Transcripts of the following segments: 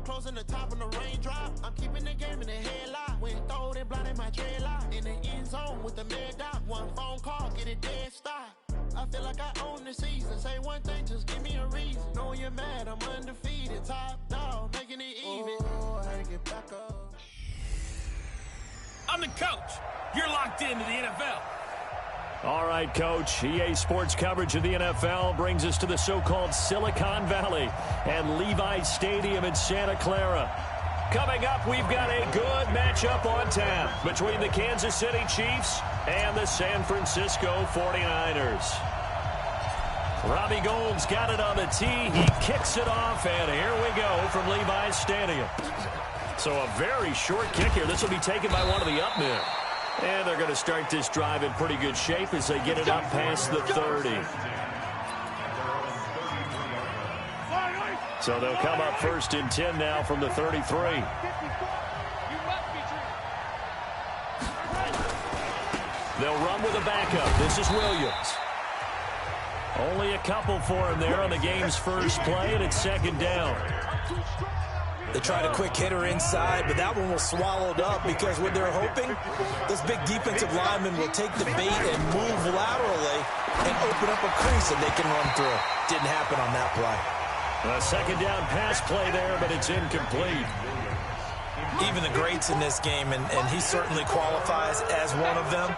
I'm closing the top on the raindrop. I'm keeping the game in the headlock. When throwed and blinded my dreadlock. In the end zone with the mad dot. One phone call, get it dead stop. I feel like I own the season. Say one thing, just give me a reason. Knowing you're mad, I'm undefeated. Top dog, making it even. Oh, I get back up. I'm the coach. You're locked into the NFL. All right, Coach. EA Sports coverage of the NFL brings us to the so-called Silicon Valley and Levi Stadium in Santa Clara. Coming up, we've got a good matchup on tap between the Kansas City Chiefs and the San Francisco 49ers. Robbie Gould's got it on the tee. He kicks it off, and here we go from Levi's Stadium. So a very short kick here. This will be taken by one of the up men. And they're going to start this drive in pretty good shape as they get it up past the 30. So they'll come up 1st and 10 now from the 33. They'll run with a backup. This is Williams. Only a couple for him there on the game's first play, and it's 2nd down. They tried a quick hitter inside, but that one was swallowed up because what they're hoping, this big defensive lineman will take the bait and move laterally and open up a crease that they can run through. Didn't happen on that play. A 2nd down pass play there, but it's incomplete. Even the greats in this game, and he certainly qualifies as one of them,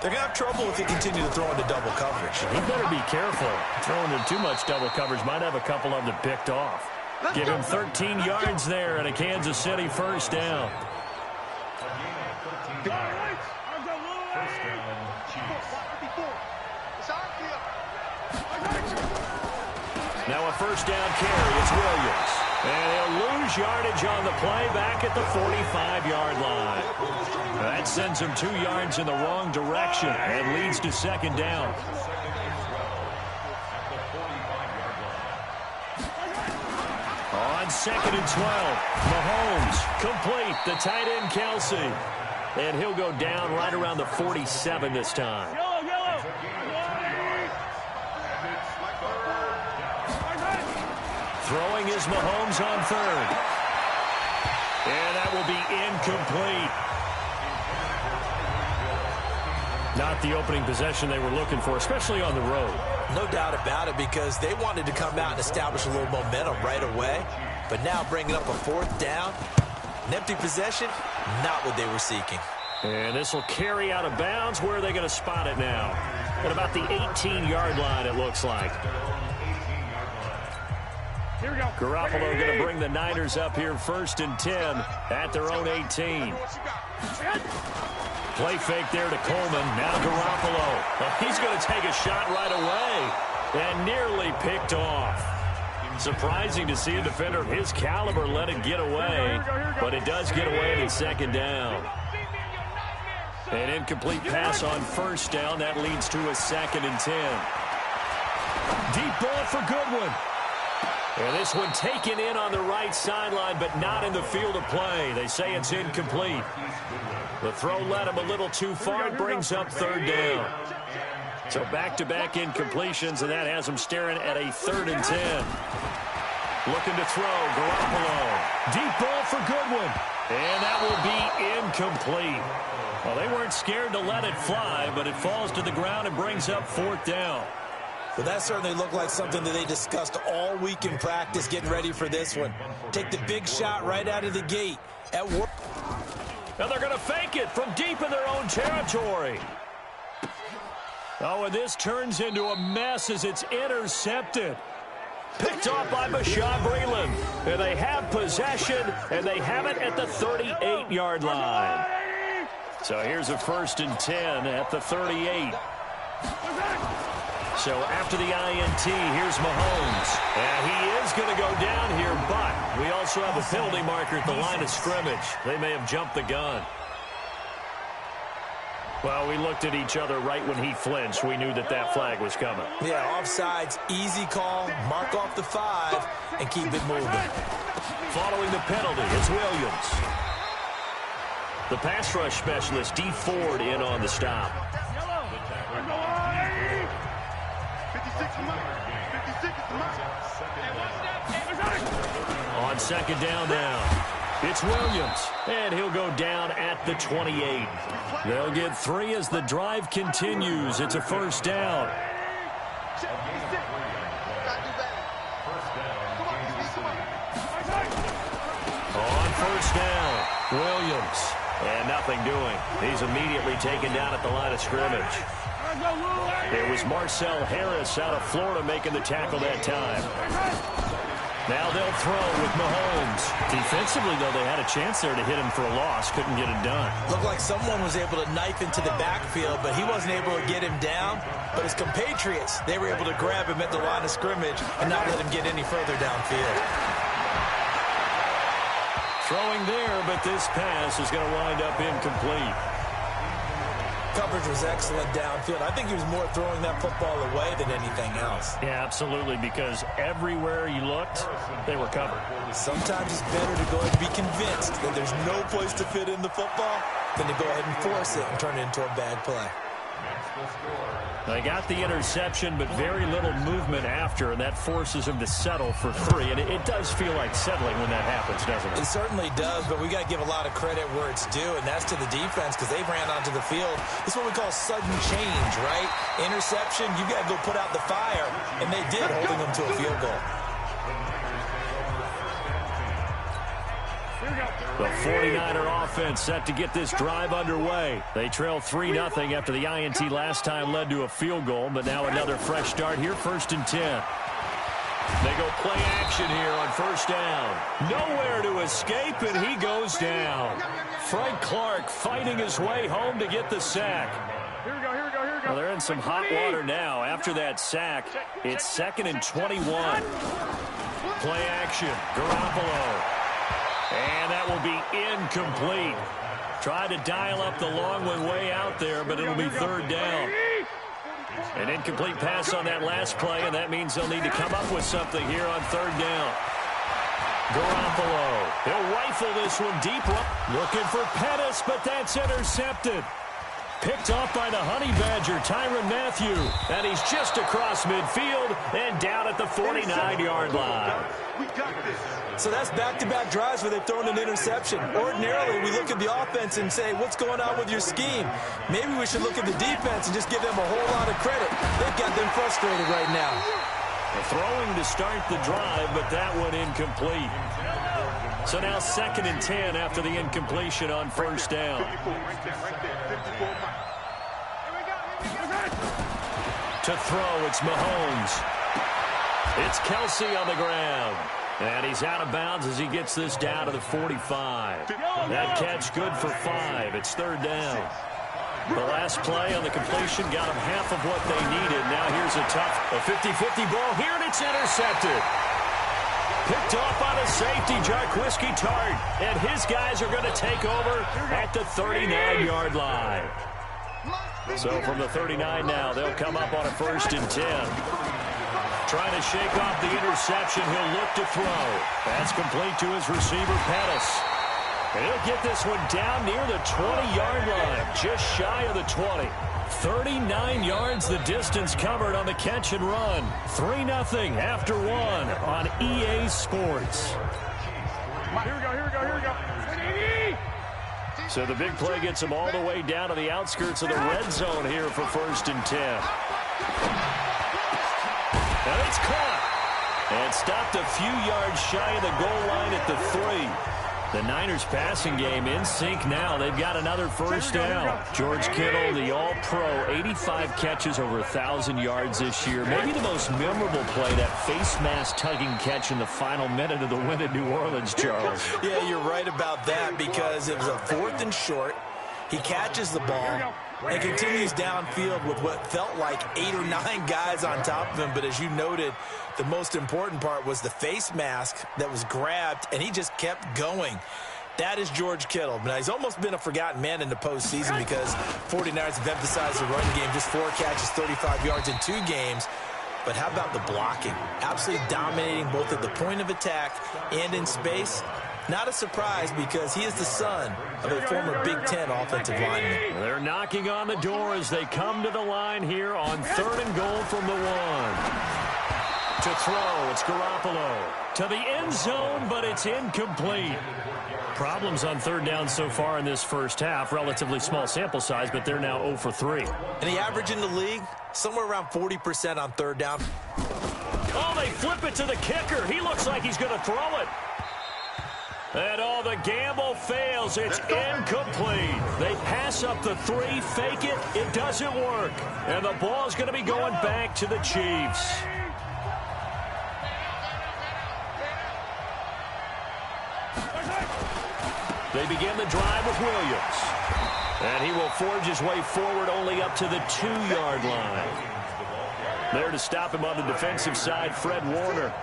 they're going to have trouble if they continue to throw into double coverage. He better be careful. Throwing into too much double coverage might have a couple of them picked off. Give him 13 yards there and a Kansas City 1st down. Now a 1st down carry. It's Williams. And he'll lose yardage on the play back at the 45-yard line. That sends him 2 yards in the wrong direction and leads to 2nd down. On 2nd and 12, Mahomes complete. The tight end, Kelsey. And he'll go down right around the 47 this time. Throwing is Mahomes on 3rd. And that will be incomplete. Not the opening possession they were looking for, especially on the road. No doubt about it, because they wanted to come out and establish a little momentum right away. But now bringing up a 4th down, an empty possession, not what they were seeking. And this will carry out of bounds. Where are they going to spot it now? At about the 18-yard line, it looks like. Here we go. Garoppolo going to bring the Niners up here 1st and 10 at their own 18. Play fake there to Coleman. Now Garoppolo. Well, he's going to take a shot right away and nearly picked off. Surprising to see a defender of his caliber let it get away, but it does get away and it's 2nd down. An incomplete pass on 1st down. That leads to a 2nd and 10. Deep ball for Goodwin. And this one taken in on the right sideline, but not in the field of play. They say it's incomplete. The throw led him a little too far. It brings up 3rd down. So back-to-back incompletions, and that has him staring at a 3rd and 10. Looking to throw, Garoppolo. Deep ball for Goodwin. And that will be incomplete. Well, they weren't scared to let it fly, but it falls to the ground and brings up 4th down. Well, that certainly looked like something that they discussed all week in practice, getting ready for this one. Take the big shot right out of the gate. At work. Now they're going to fake it from deep in their own territory. Oh, and this turns into a mess as it's intercepted. Picked off by Bashaud Breeland. And they have possession, and they have it at the 38-yard line. So here's a 1st and 10 at the 38. So after the INT, here's Mahomes. And he is going to go down here, but we also have a penalty marker at the line of scrimmage. They may have jumped the gun. Well, we looked at each other right when he flinched. We knew that that flag was coming. Yeah, offsides, easy call, mark off the 5, and keep it moving. Following the penalty, it's Williams. The pass rush specialist, D. Ford, in on the stop. On On second down now, it's Williams, and he'll go down at the 28. They'll get 3 as the drive continues. It's a first down. On first down, Williams, and nothing doing. He's immediately taken down at the line of scrimmage. It was Marcel Harris out of Florida making the tackle that time. Now they'll throw with Mahomes. Defensively, though, they had a chance there to hit him for a loss. Couldn't get it done. Looked like someone was able to knife into the backfield, but he wasn't able to get him down. But his compatriots, they were able to grab him at the line of scrimmage and not let him get any further downfield. Throwing there, but this pass is going to wind up incomplete. Coverage was excellent downfield. I think he was more throwing that football away than anything else. Yeah, absolutely, because everywhere you looked, they were covered. Sometimes it's better to go ahead and be convinced that there's no place to fit in the football than to go ahead and force it and turn it into a bad play. They got the interception, but very little movement after, and that forces him to settle for 3. And it does feel like settling when that happens, doesn't it? It certainly does, but we got to give a lot of credit where it's due, and that's to the defense because they ran onto the field. This is what we call sudden change, right? Interception, you got to go put out the fire, and they did, holding them to a field goal. The 49er offense set to get this drive underway. They trail 3-0 after the INT last time led to a field goal, but now another fresh start here, 1st and 10. They go play action here on first down. Nowhere to escape, and he goes down. Frank Clark fighting his way home to get the sack. Here we go. Well, they're in some hot water now. After that sack, it's 2nd and 21. Play action, Garoppolo. And that will be incomplete. Tried to dial up the long one way out there, but it'll be 3rd down. An incomplete pass on that last play, and that means they'll need to come up with something here on 3rd down. Garoppolo. He'll rifle this one deep. Looking for Pettis, but that's intercepted. Picked off by the Honey Badger, Tyrann Mathieu. And he's just across midfield and down at the 49-yard line. So that's back-to-back drives where they've thrown an interception. Ordinarily, we look at the offense and say, what's going on with your scheme? Maybe we should look at the defense and just give them a whole lot of credit. They've got them frustrated right now. Throwing to start the drive, but that one incomplete. So now 2nd and 10 after the incompletion on first down. To throw, it's Mahomes. It's Kelsey on the ground. And he's out of bounds as he gets this down to the 45. That catch good for 5. It's 3rd down. The last play on the completion got him half of what they needed. Now here's a 50-50 ball here, and it's intercepted. Picked off by the safety, Jarquiski Tart. And his guys are going to take over at the 39-yard line. So from the 39 now, they'll come up on a 1st and 10. Trying to shake off the interception. He'll look to throw. That's complete to his receiver, Pettis. And he'll get this one down near the 20-yard line, just shy of the 20. 39 yards the distance covered on the catch and run. 3-0 after 1 on EA Sports. Here we go. So the big play gets them all the way down to the outskirts of the red zone here for 1st and 10. And it's caught. And stopped a few yards shy of the goal line at the 3. The Niners passing game in sync now. They've got another first down. George Kittle, the all-pro, 85 catches, over 1,000 yards this year. Maybe the most memorable play, that face mask tugging catch in the final minute of the win in New Orleans, Charles. Yeah, you're right about that because it was a 4th and short. He catches the ball and continues downfield with what felt like 8 or 9 guys on top of him. But as you noted, the most important part was the face mask that was grabbed, and he just kept going. That is George Kittle. Now, he's almost been a forgotten man in the postseason because 49ers have emphasized the run game, just 4 catches, 35 yards in 2 games. But how about the blocking? Absolutely dominating both at the point of attack and in space. Not a surprise because he is the son of a former Big Ten offensive lineman. They're knocking on the door as they come to the line here on 3rd and goal from the 1. To throw, it's Garoppolo. To the end zone, but it's incomplete. Problems on third down so far in this first half. Relatively small sample size, but they're now 0 for 3. And the average in the league, somewhere around 40% on third down. Oh, they flip it to the kicker. He looks like he's going to throw it. And the gamble fails. It's incomplete. They pass up the 3, fake it. It doesn't work. And the ball's going to be going back to the Chiefs. They begin the drive with Williams. And he will forge his way forward only up to the 2-yard line. There to stop him on the defensive side, Fred Warner.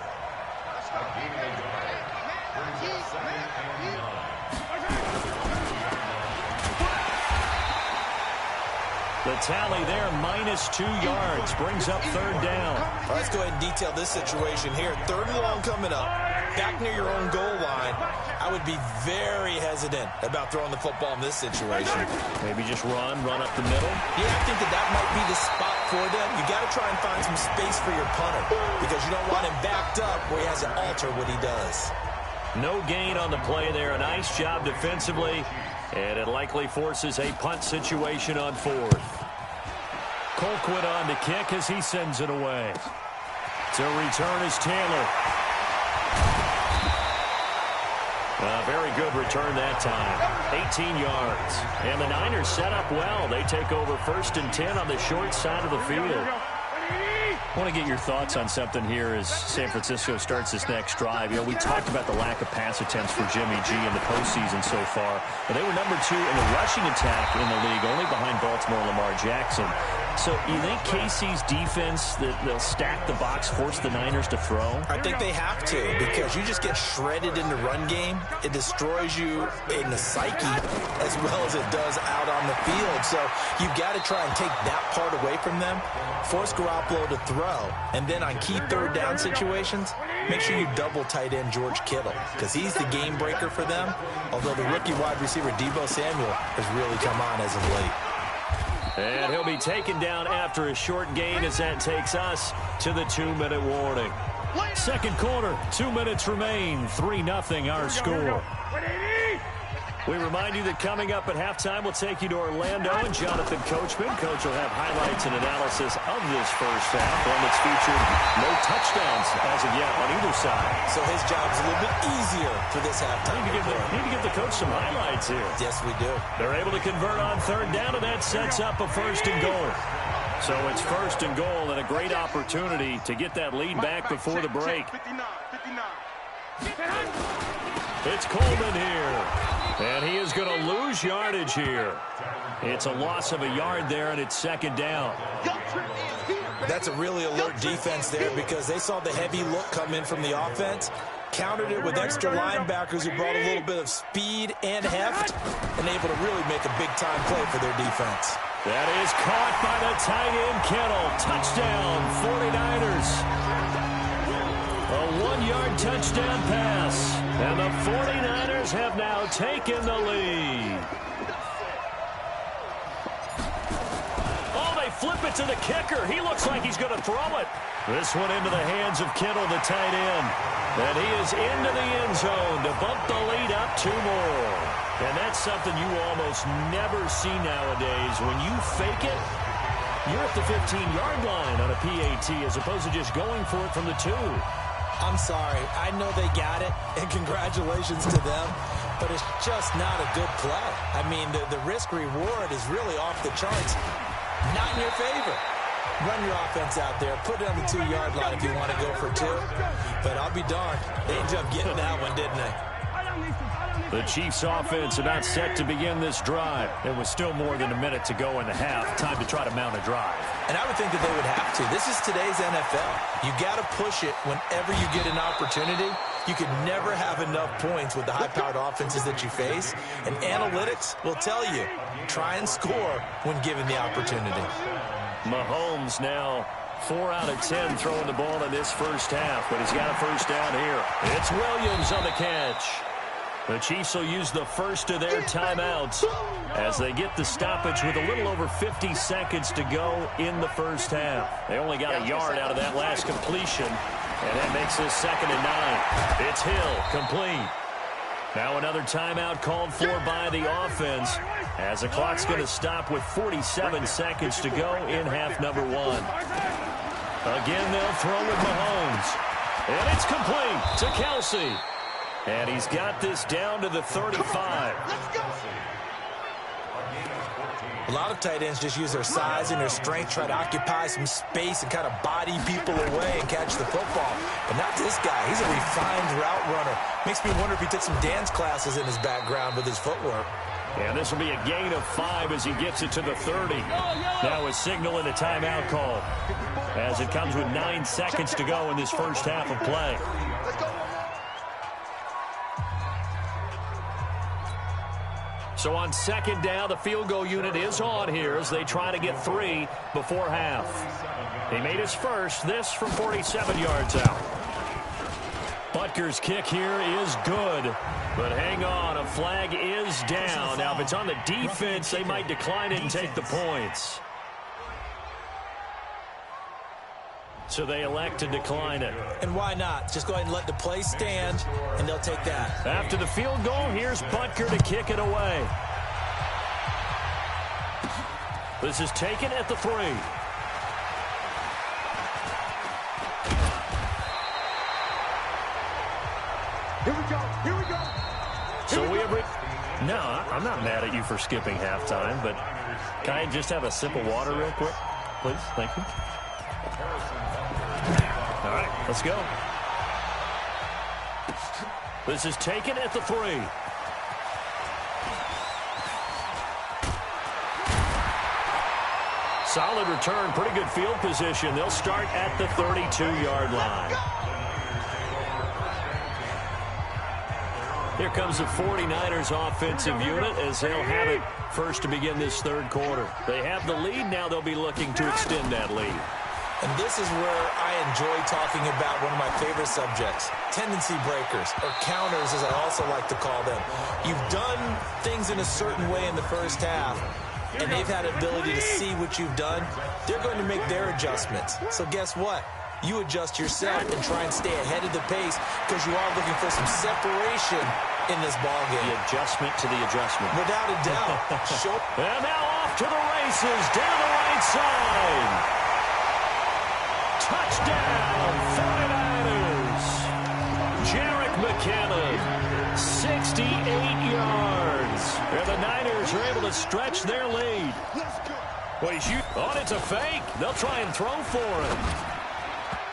The tally there, -2 yards, brings up third down. All right, let's go ahead and detail this situation here. Third and long coming up, back near your own goal line. I would be very hesitant about throwing the football in this situation. Maybe just run up the middle. Yeah, I think that might be the spot for them. You got to try and find some space for your punter because you don't want him backed up where he has to alter what he does. No gain on the play there. A nice job defensively, and it likely forces a punt situation on fourth. Colquitt on to kick as he sends it away. To return is Taylor. A very good return that time. 18 yards. And the Niners set up well. They take over 1st and 10 on the short side of the field. I want to get your thoughts on something here as San Francisco starts this next drive. You know, we talked about the lack of pass attempts for Jimmy G in the postseason so far. But they were number 2 in the rushing attack in the league, only behind Baltimore and Lamar Jackson. So you think KC's defense, they'll stack the box, force the Niners to throw? I think they have to because you just get shredded in the run game. It destroys you in the psyche as well as it does out on the field. So you've got to try and take that part away from them, force Garoppolo to throw, and then on key third down situations, make sure you double tight end George Kittle because he's the game breaker for them, although the rookie wide receiver Deebo Samuel has really come on as of late. And he'll be taken down after a short gain as that takes us to the 2-minute warning. Second quarter, 2 minutes remain, 3-0 our score. We remind you that coming up at halftime, we'll take you to Orlando and Jonathan Coachman. Coach will have highlights and analysis of this first half, one that's featured no touchdowns as of yet on either side. So his job's a little bit easier for this halftime. Need to give the coach some highlights here. Yes, we do. They're able to convert on third down, and that sets up a 1st and goal. So it's 1st and goal and a great opportunity to get that lead back before the break. It's Coleman here. And he is going to lose yardage here. It's a loss of a yard there, and it's 2nd down. That's a really alert defense there because they saw the heavy look come in from the offense, countered it with extra linebackers who brought a little bit of speed and heft, and able to really make a big-time play for their defense. That is caught by the tight end, Kittle. Touchdown, 49ers. A 1-yard touchdown pass. And the 49ers have now taken the lead. Oh, they flip it to the kicker. He looks like he's going to throw it. This one into the hands of Kittle, the tight end. And he is into the end zone to bump the lead up 2 more. And that's something you almost never see nowadays. When you fake it, you're at the 15-yard line on a PAT as opposed to just going for it from the 2. I'm sorry. I know they got it, and congratulations to them, but it's just not a good play. I mean, the risk-reward is really off the charts. Not in your favor. Run your offense out there. Put it on the 2-yard line if you want to go for 2. But I'll be darned. They ended up getting that one, didn't they? The Chiefs offense about set to begin this drive. There was still more than a minute to go in the half. Time to try to mount a drive. And I would think that they would have to. This is today's NFL. You got to push it whenever you get an opportunity. You can never have enough points with the high-powered offenses that you face. And analytics will tell you, try and score when given the opportunity. Mahomes now 4 out of 10 throwing the ball in this first half, but he's got a first down here. It's Williams on the catch. The Chiefs will use the first of their timeouts as they get the stoppage with a little over 50 seconds to go in the first half. They only got a yard out of that last completion. And that makes this 2nd and 9. It's Hill, complete. Now another timeout called for by the offense, as the clock's going to stop with 47 seconds to go in half number 1. Again, they'll throw with Mahomes. And it's complete to Kelsey. And he's got this down to the 35. A lot of tight ends just use their size and their strength, try to occupy some space and kind of body people away and catch the football. But not this guy. He's a refined route runner. Makes me wonder if he took some dance classes in his background with his footwork. And this will be a gain of 5 as he gets it to the 30. Now a signal and a timeout call, as it comes with 9 seconds to go in this first half of play. So on 2nd down, the field goal unit is on here as they try to get 3 before half. He made his first, this from 47 yards out. Butker's kick here is good, but hang on, a flag is down. Now, if it's on the defense, they might decline it and take the points. So they elect to decline it. And why not? Just go ahead and let the play stand, and they'll take that. After the field goal, here's Butker to kick it away. This is taken at the 3. Here we go. Here we go. So we have... No, I'm not mad at you for skipping halftime, but can I just have a sip of water real quick? Please, thank you. All right, let's go. This is taken at the 3. Solid return, pretty good field position. They'll start at the 32-yard line. Here comes the 49ers offensive unit as they'll have it first to begin this 3rd quarter. They have the lead. Now they'll be looking to extend that lead. And this is where I enjoy talking about one of my favorite subjects, tendency breakers, or counters as I also like to call them. You've done things in a certain way in the first half, and they've had an ability to see what you've done. They're going to make their adjustments. So guess what? You adjust yourself and try and stay ahead of the pace because you are looking for some separation in this ballgame. The adjustment to the adjustment. Without a doubt. And now off to the races down the right side. Touchdown, 49ers. Jerick McKinnon, 68 yards. And the Niners are able to stretch their lead. Oh, it's a fake. They'll try and throw for it.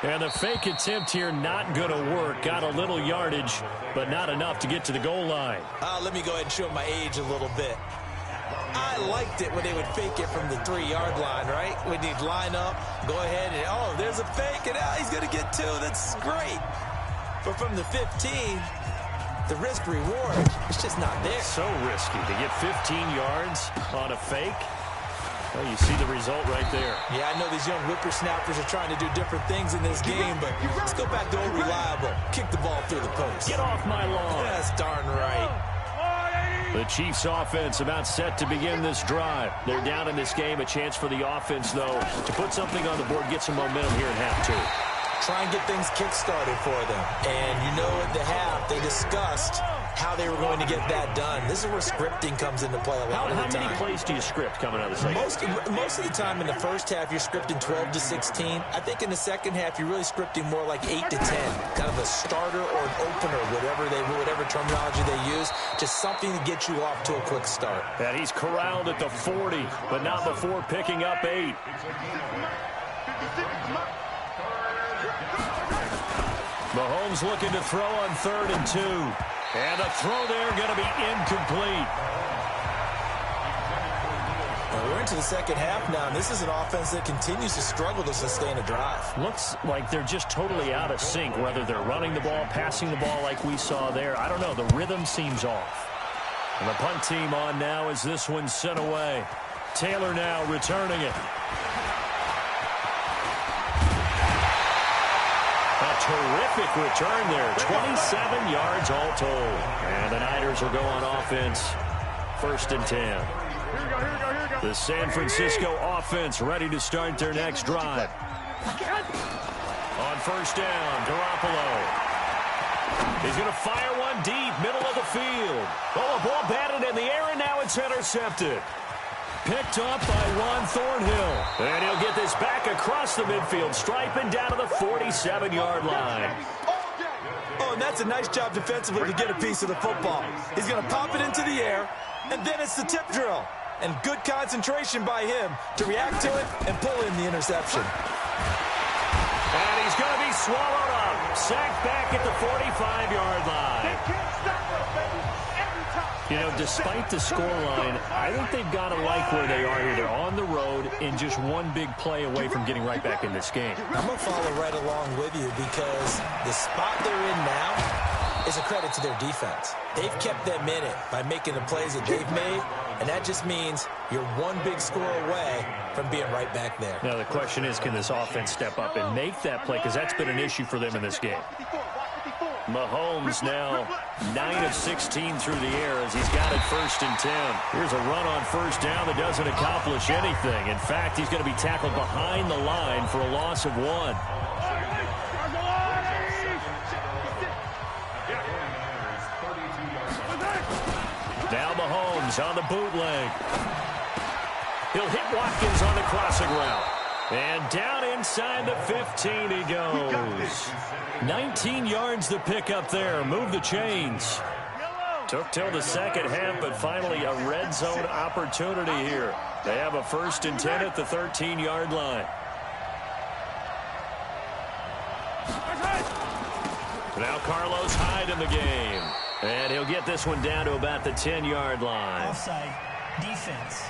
And the fake attempt here not going to work. Got a little yardage, but not enough to get to the goal line. Let me go ahead and show my age a little bit. I liked it when they would fake it from the 3-yard line, right? When they'd line up, go ahead, and, oh, there's a fake, and he's going to get 2. That's great. But from the 15, the risk-reward, it's just not there. So risky to get 15 yards on a fake. Well, you see the result right there. Yeah, I know these young whippersnappers are trying to do different things in this game, but let's go back to old reliable. Kick the ball through the post. Get off my lawn. That's darn right. The Chiefs offense about set to begin this drive. They're down in this game. A chance for the offense, though, to put something on the board, get some momentum here in half 2. Try and get things kick-started for them. And you know at the half, they discussed how they were going to get that done. This is where scripting comes into play a lot of the time. How many plays do you script coming out of the second? Most of the time in the first half, you're scripting 12 to 16. I think in the second half, you're really scripting more like 8 to 10. Kind of a starter or an opener, whatever terminology they use. Just something to get you off to a quick start. And he's corralled at the 40, but not before picking up 8. Mahomes looking to throw on 3rd and 2. And a throw there going to be incomplete. Well, we're into the second half now, and this is an offense that continues to struggle to sustain a drive. Looks like they're just totally out of sync, whether they're running the ball, passing the ball like we saw there. I don't know. The rhythm seems off. And the punt team on now as this one's sent away. Taylor now returning it. Terrific return there. 27 yards all told. And the Niners will go on offense. 1st and 10. Here we go. The San Francisco offense ready to start their next drive. On first down, Garoppolo. He's going to fire one deep, middle of the field. Oh, a ball batted in the air, and now it's intercepted. Picked up by Juan Thornhill. And he'll get this back across the midfield stripe and down to the 47-yard line. Oh, and that's a nice job defensively to get a piece of the football. He's going to pop it into the air, and then it's the tip drill. And good concentration by him to react to it and pull in the interception. And he's going to be swallowed up. Sacked back at the 45-yard line. You know, despite the scoreline, I think they've got to like where they are here. They're on the road and just one big play away from getting right back in this game. I'm going to follow right along with you because the spot they're in now is a credit to their defense. They've kept them in it by making the plays that they've made, and that just means you're one big score away from being right back there. Now, the question is, can this offense step up and make that play? Because that's been an issue for them in this game. Mahomes now 9 of 16 through the air as he's got it 1st and 10. Here's a run on first down that doesn't accomplish anything. In fact, he's going to be tackled behind the line for a loss of 1. Now Mahomes on the bootleg. He'll hit Watkins on the crossing route. And down inside the 15 he goes. 19 yards the pick up there. Move the chains. Took till the second half, but finally a red zone opportunity here. They have a 1st and 10 at the 13-yard line. Now Carlos Hyde in the game. And he'll get this one down to about the 10-yard line. Offside defense.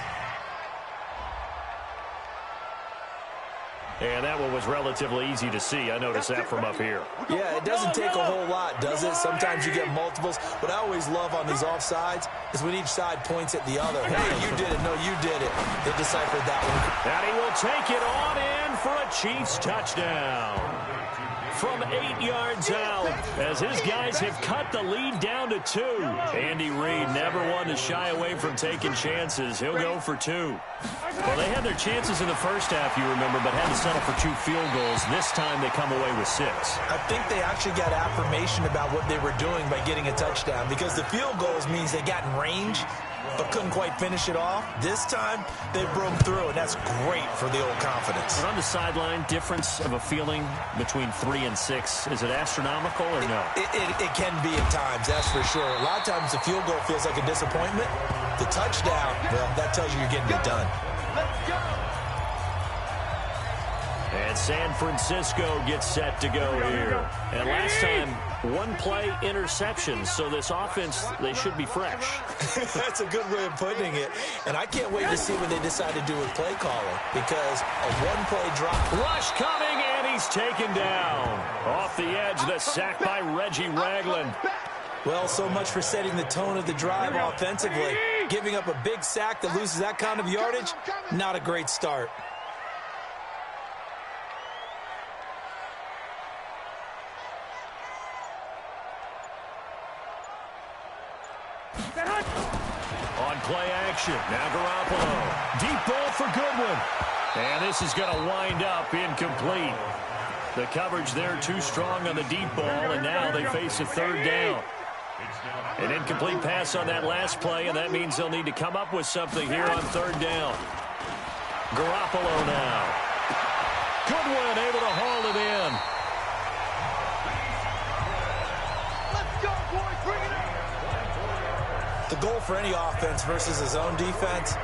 And that one was relatively easy to see. I noticed that from up here. Yeah, it doesn't take a whole lot, does it? Sometimes you get multiples. What I always love on these offsides is when each side points at the other. Hey, you did it. No, you did it. They deciphered that one. And he will take it on in for a Chiefs touchdown. From 8 yards out, as his guys have cut the lead down to 2. Andy Reid never one to shy away from taking chances. He'll go for 2. Well, they had their chances in the first half, you remember, but had to settle for 2 field goals. This time they come away with 6. I think they actually got affirmation about what they were doing by getting a touchdown because the field goals means they got in range but couldn't quite finish it off. This time, they broke through, and that's great for the old confidence. But on the sideline, difference of a feeling between 3 and 6, is it astronomical or no? It can be at times, that's for sure. A lot of times the field goal feels like a disappointment. The touchdown, well, that tells you you're getting it done. Let's go. And San Francisco gets set to go here. And last time, 1 play interception. So this offense, they should be fresh. That's a good way of putting it. And I can't wait to see what they decide to do with play calling because a 1-play drop. Rush coming, and he's taken down. Off the edge, the sack by Reggie Ragland. Well, so much for setting the tone of the drive offensively. Giving up a big sack that loses that kind of yardage, not a great start. On play action, now Garoppolo. Deep ball for Goodwin. And this is going to wind up incomplete. The coverage there too strong on the deep ball, and now they face a 3rd down. An incomplete pass on that last play, and that means they'll need to come up with something here on 3rd down. Garoppolo now. Goodwin able to haul it in. The goal for any offense versus his own defense,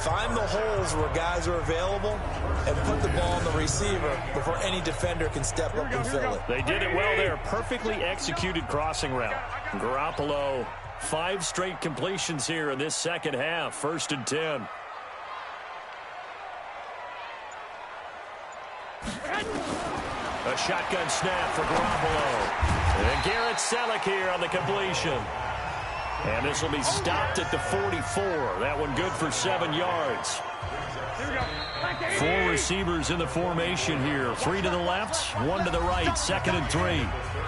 find the holes where guys are available and put the ball on the receiver before any defender can step up and fill it. They did it well there. Perfectly executed crossing route. Garoppolo, 5 straight completions here in this second half. 1st and 10. A shotgun snap for Garoppolo. And Garrett Selleck here on the completion. And this will be stopped at the 44. That one good for 7 yards. 4 receivers in the formation here. 3 to the left, 1 to the right. 2nd and 3.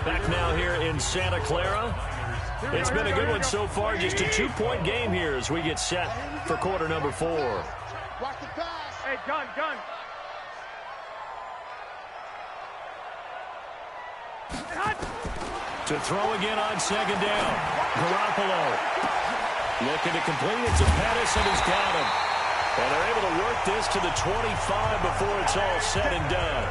Back now here in Santa Clara. It's been a good one so far. Just a 2-point game here as we get set for quarter number 4. Watch the pass. Hey, gun. To throw again on second down. Garoppolo looking to complete it to Pettis, and he's got him. And they're able to work this to the 25 before it's all said and done.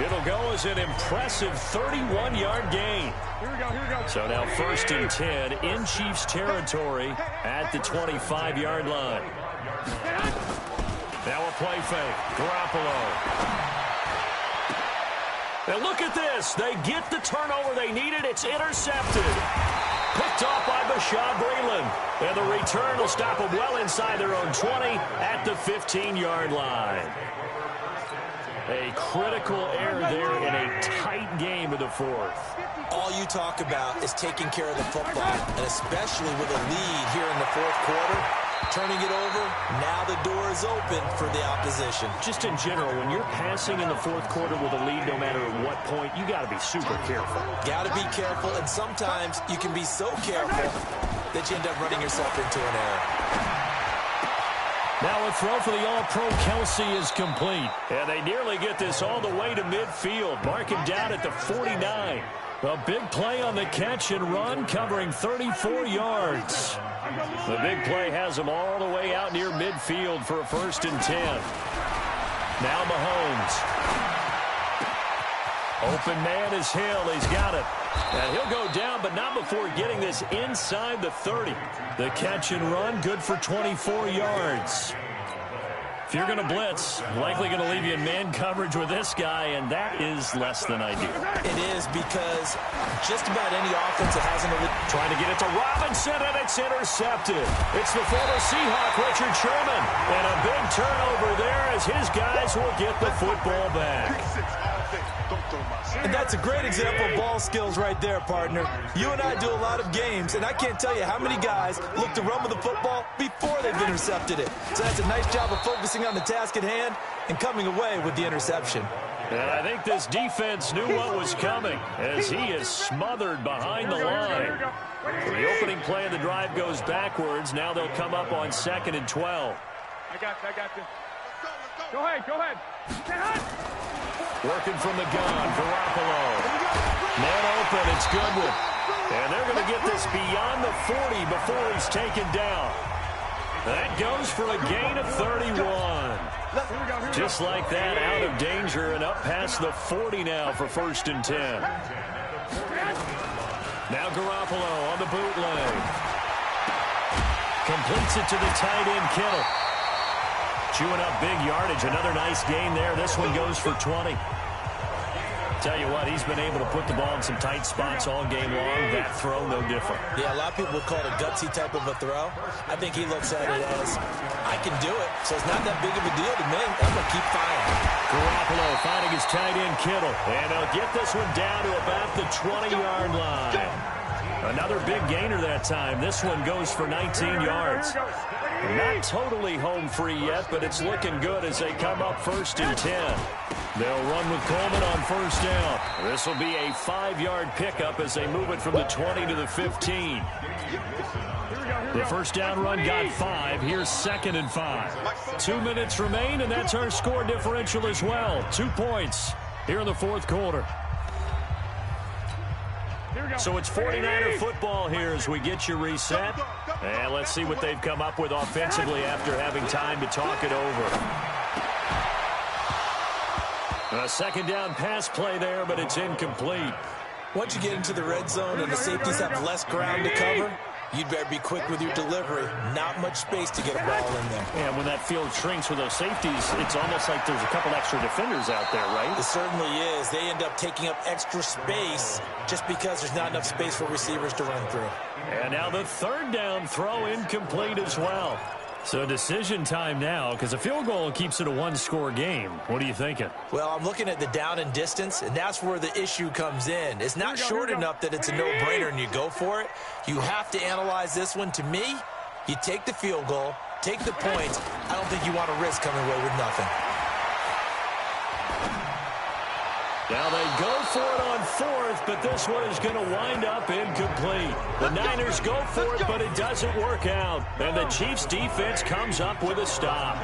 It'll go as an impressive 31-yard gain. Here we go. So now 1st and 10 in Chiefs territory at the 25-yard line. Now a play fake. Garoppolo. And look at this. They get the turnover they needed. It's intercepted. Picked off by Bashaud Breeland. And the return will stop them well inside their own 20 at the 15-yard line. A critical error there in a tight game of the fourth. All you talk about is taking care of the football, and especially with a lead here in the fourth quarter, turning it over, now the door is open for the opposition. Just in general, when you're passing in the fourth quarter with a lead, no matter at what point, you got to be super careful. Got to be careful, and sometimes you can be so careful that you end up running yourself into an error. Now a throw for the All-Pro Kelsey is complete. And they nearly get this all the way to midfield. Mark him down at the 49. A big play on the catch and run, covering 34 yards. The big play has him all the way out near midfield for a 1st and 10. Now Mahomes. Open man is Hill. He's got it. And he'll go down, but not before getting this inside the 30. The catch and run, good for 24 yards. If you're going to blitz, likely going to leave you in man coverage with this guy, and that is less than ideal. It is, because just about any offense that hasn't... Trying to get it to Robinson, and it's intercepted. It's the former Seahawk, Richard Sherman. And a big turnover there as his guys will get the football back. And that's a great example of ball skills right there, partner. You and I do a lot of games, and I can't tell you how many guys look to run with the football before they've intercepted it. So that's a nice job of focusing on the task at hand and coming away with the interception. And I think this defense knew what was coming as he is smothered behind the line. So the opening play of the drive goes backwards. Now they'll come up on 2nd and 12. I got you. Go ahead. Working from the gun, Garoppolo. Man open, it's Goodwin. And they're going to get this beyond the 40 before he's taken down. That goes for a gain of 31. Just like that, out of danger and up past the 40 now for 1st and 10. Now Garoppolo on the bootleg. Completes it to the tight end, Kittle. Chewing up big yardage. Another nice gain there. This one goes for 20. Tell you what, he's been able to put the ball in some tight spots all game long. That throw, no different. Yeah, a lot of people would call it a gutsy type of a throw. I think he looks at it as, I can do it, so it's not that big of a deal to me. I'm going to keep firing. Garoppolo finding his tight end, Kittle. And he'll get this one down to about the 20-yard line. Another big gainer that time. This one goes for 19 yards. Not totally home free yet, but it's looking good as they come up 1st and 10. They'll run with Coleman on 1st down. This will be a 5-yard pickup as they move it from the 20 to the 15. The 1st down run got 5. Here's 2nd and 5. 2 minutes remain, and that's our score differential as well. 2 points here in the fourth quarter. So it's 49er football here as we get you reset. And let's see what they've come up with offensively after having time to talk it over. A 2nd down pass play there, but it's incomplete. Once you get into the red zone and the safeties have less ground to cover, you'd better be quick with your delivery. Not much space to get a ball in there. And when that field shrinks with those safeties, it's almost like there's a couple extra defenders out there, right? It certainly is. They end up taking up extra space just because there's not enough space for receivers to run through. And now the 3rd down throw incomplete as well. So decision time now, because a field goal keeps it a 1-score game. What are you thinking? Well, I'm looking at the down and distance, and that's where the issue comes in. It's not short enough that it's a no-brainer and you go for it. You have to analyze this one. To me, you take the field goal, take the points. I don't think you want to risk coming away with nothing. Now they go for it on fourth, but this one is going to wind up incomplete. The Niners go for it, but it doesn't work out. And the Chiefs defense comes up with a stop.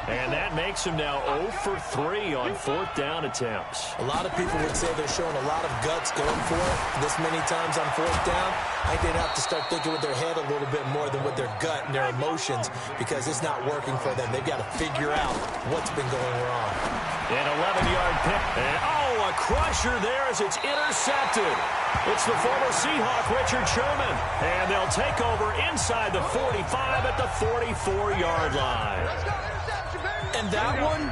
And that makes them now 0 for 3 on fourth down attempts. A lot of people would say they're showing a lot of guts going for it this many times on fourth down. I think they'd have to start thinking with their head a little bit more than with their gut and their emotions, because it's not working for them. They've got to figure out what's been going wrong. An 11-yard pick. And, a crusher there as it's intercepted. It's the former Seahawk, Richard Sherman. And they'll take over inside the 45 at the 44-yard line. And that one,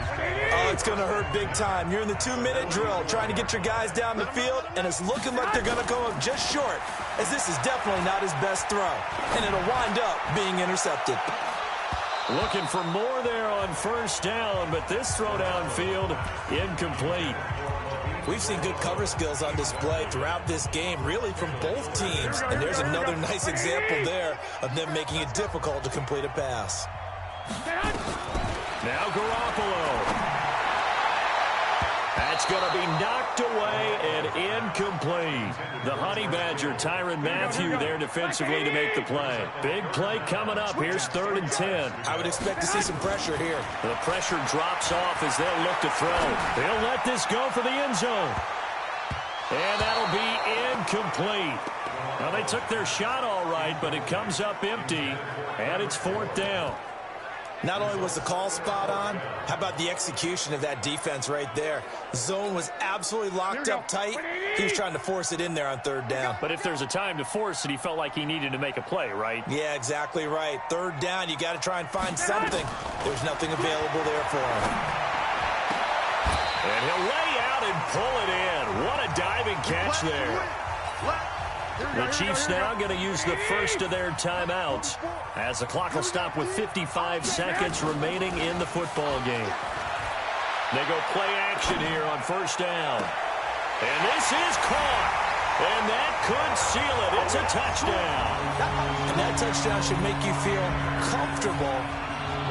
it's going to hurt big time. You're in the 2-minute drill trying to get your guys down the field, and it's looking like they're going to come up just short, as this is definitely not his best throw. And it'll wind up being intercepted. Looking for more there on first down, but this throw downfield incomplete. We've seen good cover skills on display throughout this game, really from both teams. And there's another nice example there of them making it difficult to complete a pass. Now Garoppolo. That's going to be knocked away and incomplete. The Honey Badger, Tyrann Mathieu, there defensively to make the play. Big play coming up. Here's 3rd and 10. I would expect to see some pressure here. The pressure drops off as they'll look to throw. They'll let this go for the end zone. And that'll be incomplete. Now, they took their shot all right, but it comes up empty, and it's 4th down. Not only was the call spot on, how about the execution of that defense right there? Zone was absolutely locked up tight. He was trying to force it in there on 3rd down. But if there's a time to force it, he felt like he needed to make a play, right? Yeah, exactly right. 3rd down, you got to try and find something. There's nothing available there for him. And he'll lay out and pull it in. What a diving catch there. The Chiefs now going to use the first of their timeouts as the clock will stop with 55 seconds remaining in the football game. They go play action here on first down. And this is caught. And that could seal it. It's a touchdown. And that touchdown should make you feel comfortable.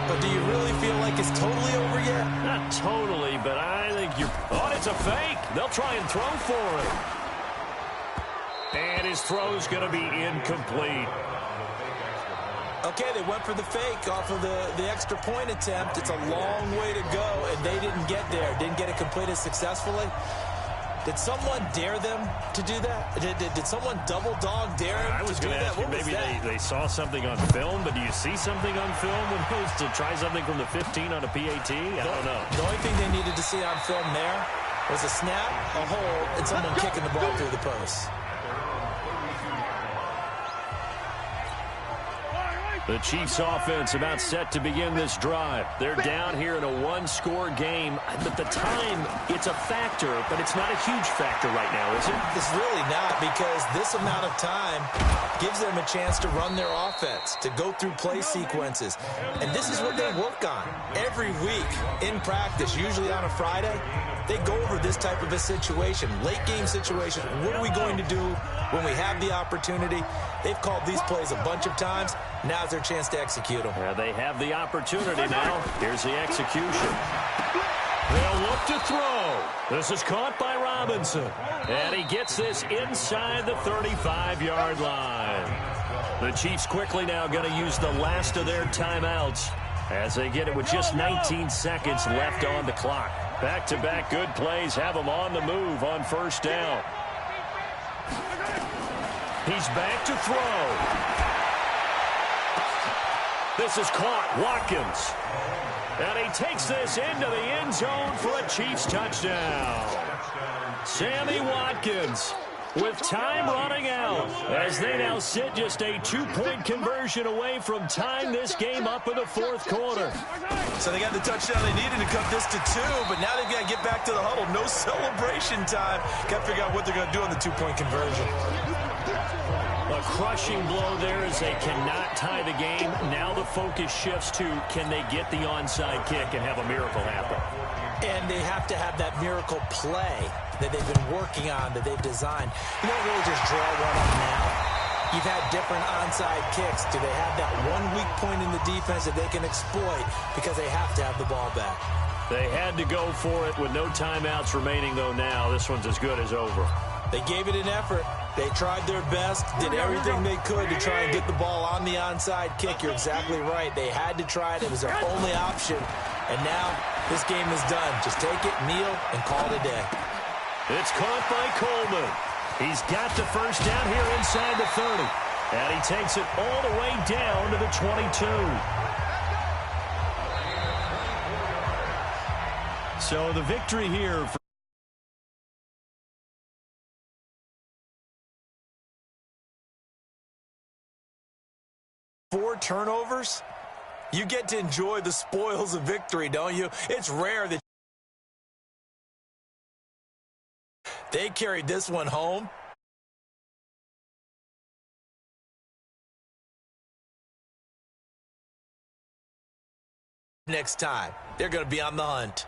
But do you really feel like it's totally over yet? Not totally, but I think you're... Oh, it's a fake. They'll try and throw for it. And his throw's going to be incomplete. Okay, they went for the fake off of the extra point attempt. It's a long way to go, and they didn't get there. Didn't get it completed successfully. Did someone dare them to do that? Did someone double dog dare him to do that? I was going to ask you, maybe they saw something on film, but do you see something on film when it was to try something from the 15 on a PAT? I don't know. The only thing they needed to see on film there was a snap, a hold, and someone kicking the ball through the post. The Chiefs offense about set to begin this drive. They're down here in a one-score game. But the time, it's a factor, but it's not a huge factor right now, is it? It's really not, because this amount of time gives them a chance to run their offense, to go through play sequences. And this is what they work on every week in practice, usually on a Friday. They go over this type of a situation, late-game situation. What are we going to do when we have the opportunity? They've called these plays a bunch of times. Now's their chance to execute them. Yeah, they have the opportunity now. Here's the execution. They'll look to throw. This is caught by Robinson. And he gets this inside the 35-yard line. The Chiefs quickly now going to use the last of their timeouts as they get it with just 19 seconds left on the clock. Back-to-back good plays have them on the move on first down. He's back to throw. This is caught. Watkins. And he takes this into the end zone for a Chiefs touchdown. Sammy Watkins with time running out as they now sit just a 2-point conversion away from tying this game up in the fourth quarter. So they got the touchdown they needed to cut this to 2, but now they've got to get back to the huddle. No celebration time. Got to figure out what they're going to do on the 2-point conversion. A crushing blow there as they cannot tie the game. Now the focus shifts to, can they get the onside kick and have a miracle happen? And they have to have that miracle play that they've been working on, that they've designed. You don't really just draw one up now. You've had different onside kicks. Do they have that one weak point in the defense that they can exploit because they have to have the ball back? They had to go for it with no timeouts remaining, though, now. This one's as good as over. They gave it an effort. They tried their best, did everything they could to try and get the ball on the onside kick. You're exactly right. They had to try it. It was their only option. And now this game is done. Just take it, kneel, and call it a day. It's caught by Coleman. He's got the first down here inside the 30. And he takes it all the way down to the 22. So the victory here for 4 turnovers? You get to enjoy the spoils of victory, don't you? It's rare that they carried this one home. Next time, they're going to be on the hunt.